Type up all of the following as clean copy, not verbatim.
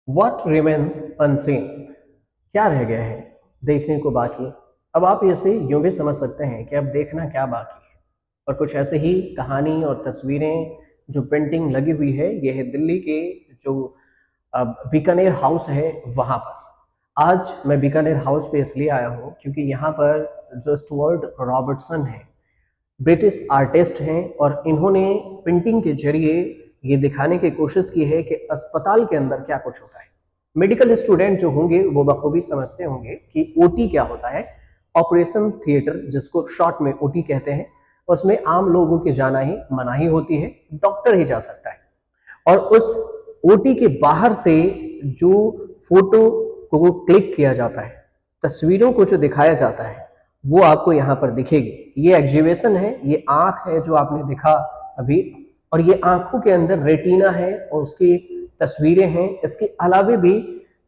What remains unseen? क्या रह गया है देखने को बाकी? अब आप इसे यूं भी समझ सकते हैं कि अब देखना क्या बाकी है। और कुछ ऐसे ही कहानी और तस्वीरें जो पेंटिंग लगी हुई है, यह है दिल्ली के जो बीकानेर हाउस है वहाँ पर। आज मैं बीकानेर हाउस पे इसलिए आया हूँ क्योंकि यहाँ पर जो स्टुअर्ट रॉबर्टसन है, ब्रिटिश आर्टिस्ट हैं, और इन्होंने पेंटिंग के जरिए ये दिखाने की कोशिश की है कि अस्पताल के अंदर क्या कुछ होता है। मेडिकल स्टूडेंट जो होंगे वो बखूबी समझते होंगे कि ओटी क्या होता है। ऑपरेशन थिएटर, जिसको शॉर्ट में ओटी कहते हैं, उसमें आम लोगों के जाना ही मनाही होती है, डॉक्टर ही जा सकता है। और उस ओटी के बाहर से जो फोटो को क्लिक किया जाता है, तस्वीरों को जो दिखाया जाता है, वो आपको यहाँ पर दिखेगी। ये एग्जीबिशन है, ये आंख है जो आपने दिखा अभी, और ये आंखों के अंदर रेटिना है और उसकी तस्वीरें हैं। इसके अलावे भी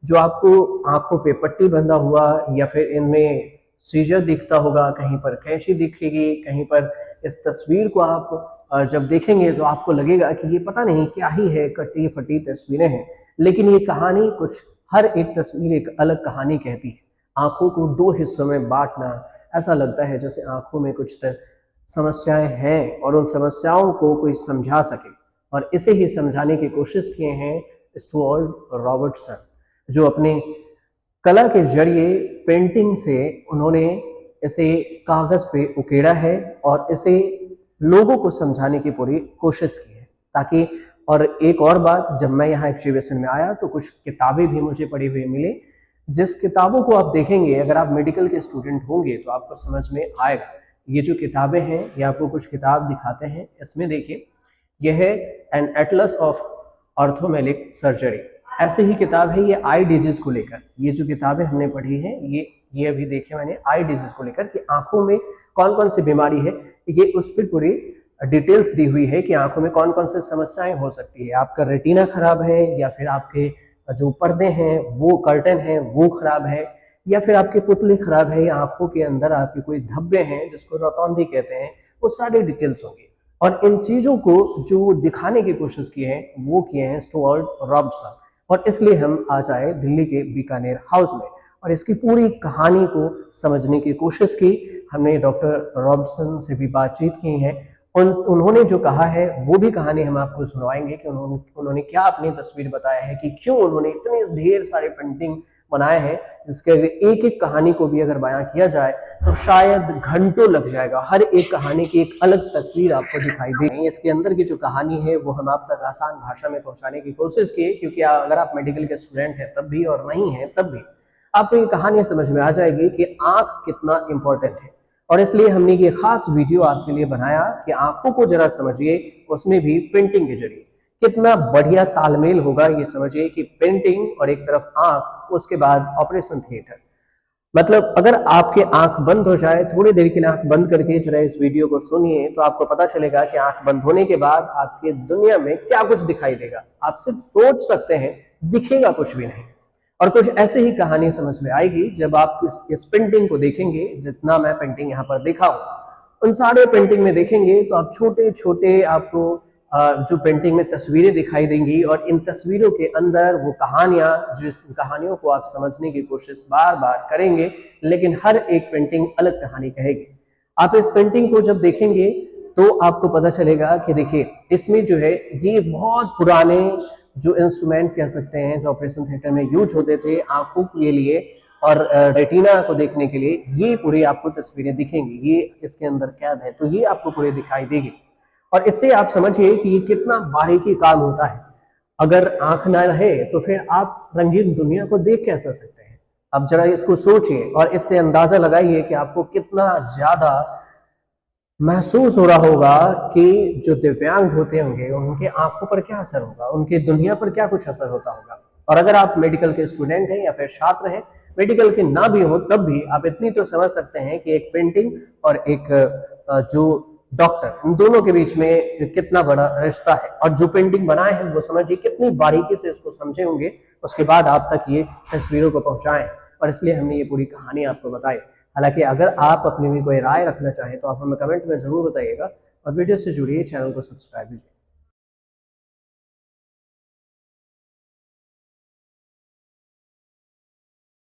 जो आपको आंखों पे पट्टी बंधा हुआ या फिर इनमें सीजर दिखता होगा, कहीं पर कैंची दिखेगी, कहीं पर इस तस्वीर को आप जब देखेंगे तो आपको लगेगा कि ये पता नहीं क्या ही है, कटी फटी तस्वीरें हैं। लेकिन ये कहानी कुछ, हर एक तस्वीर एक अलग कहानी कहती है। आंखों को दो हिस्सों में बांटना, ऐसा लगता है जैसे आंखों में कुछ समस्याएं हैं और उन समस्याओं को कोई समझा सके। और इसे ही समझाने की कोशिश किए हैं स्टुअर्ट रॉबर्टसन, जो अपने कला के जरिए पेंटिंग से उन्होंने इसे कागज पे उकेड़ा है और इसे लोगों को समझाने की पूरी कोशिश की है, ताकि। और एक और बात, जब मैं यहाँ एग्जीबिशन में आया तो कुछ किताबें भी मुझे पढ़ी हुई मिली, जिस किताबों को आप देखेंगे, अगर आप मेडिकल के स्टूडेंट होंगे तो आपको समझ में आएगा। ये जो किताबें हैं, ये आपको कुछ किताब दिखाते हैं। इसमें देखिए, यह है एन एटलस ऑफ ऑर्थोमेलिक सर्जरी। ऐसे ही किताब है ये आई डिजीज को लेकर। ये जो किताबें हमने पढ़ी है, ये अभी देखे मैंने आई डिजीज को लेकर कि आंखों में कौन कौन सी बीमारी है, ये उस पर पूरी डिटेल्स दी हुई है कि आंखों में कौन कौन सी समस्याएं हो सकती है। आपका रेटिना खराब है, या फिर आपके जो पर्दे हैं, वो कर्टन है, वो खराब है, या फिर आपकी पुतली खराब है, या आंखों के अंदर आपके कोई धब्बे हैं जिसको रोतौंधी कहते हैं, वो सारी डिटेल्स होंगी। और इन चीजों को जो दिखाने की कोशिश की है, वो किए हैं स्टुअर्ट रॉबर्टसन। और इसलिए हम आज आए दिल्ली के बीकानेर हाउस में और इसकी पूरी कहानी को समझने की कोशिश की। हमने डॉक्टर रॉबर्टसन से भी बातचीत की है। उन्होंने जो कहा है वो भी कहानी हम आपको सुनवाएंगे कि उन्होंने क्या अपनी तस्वीर बताया है, कि क्यों उन्होंने इतने ढेर सारे पेंटिंग बनाए हैं, जिसके एक एक कहानी को भी अगर बयां किया जाए तो शायद घंटों लग जाएगा। हर एक कहानी की एक अलग तस्वीर आपको दिखाई देगी। इसके अंदर की जो कहानी है वो हम आप तक आसान भाषा में पहुंचाने की कोशिश की, क्योंकि अगर आप मेडिकल के स्टूडेंट हैं तब भी और नहीं है तब भी आपको ये कहानी समझ में आ जाएगी कि आंख कितना इंपॉर्टेंट है। और इसलिए हमने ये खास वीडियो आपके लिए बनाया कि आंखों को जरा समझिए, उसमें भी पेंटिंग के जरिए। कितना बढ़िया तालमेल होगा ये समझिए कि पेंटिंग और एक तरफ आंख, उसके बाद ऑपरेशन थिएटर। मतलब अगर आपके आंख बंद हो जाए, थोड़ी देर के लिए आंख बंद करके जरा इस वीडियो को सुनिए, तो आपको पता चलेगा कि आंख बंद होने के बाद आपके दुनिया में क्या कुछ दिखाई देगा। आप सिर्फ सोच सकते हैं, दिखेगा कुछ भी नहीं। और कुछ ऐसे ही कहानी समझ में आएगी जब आप इस पेंटिंग को देखेंगे। जितना मैं पेंटिंग यहाँ पर देखा हूँ, उन सारे पेंटिंग में देखेंगे तो आप छोटे छोटे आपको जो पेंटिंग में तस्वीरें दिखाई देंगी, और इन तस्वीरों के अंदर वो कहानियां, जो इस कहानियों को आप समझने की कोशिश बार बार करेंगे, लेकिन हर एक पेंटिंग अलग कहानी कहेगी। आप इस पेंटिंग को जब देखेंगे तो आपको पता चलेगा कि देखिए, इसमें जो है ये बहुत पुराने जो इंस्ट्रूमेंट कह सकते हैं, जो ऑपरेशन थिएटर में यूज होते थे आंखों के लिए और रेटिना को देखने के लिए, ये पूरी आपको तस्वीरें दिखेंगी। ये इसके अंदर कैद है, तो ये आपको पूरी दिखाई देगी। और इससे आप समझिए कि ये कितना बारीकी काम होता है। अगर आंख ना रहे तो फिर आप रंगीन दुनिया को देख कैसे सकते हैं। अब जरा इसको सोचिए और इससे अंदाजा लगाइए कि आपको कितना ज्यादा महसूस हो रहा होगा कि जो दिव्यांग होते होंगे उनके आंखों पर क्या असर होगा, उनकी दुनिया पर क्या कुछ असर होता होगा। और अगर आप मेडिकल के स्टूडेंट हैं या फिर छात्र हैं, मेडिकल के ना भी हो, तब भी आप इतनी तो समझ सकते हैं कि एक पेंटिंग और एक जो डॉक्टर, इन दोनों के बीच में कितना बड़ा रिश्ता है। और जो पेंटिंग बनाए हैं वो समझिए कितनी बारीकी से इसको समझे होंगे, उसके बाद आप तक ये तस्वीरों को पहुंचाएं। और इसलिए हमने ये पूरी कहानी आपको बताई। हालांकि अगर आप अपनी भी कोई राय रखना चाहें तो आप हमें कमेंट में जरूर बताइएगा, और वीडियो से जुड़िए, चैनल को सब्सक्राइब कीजिए।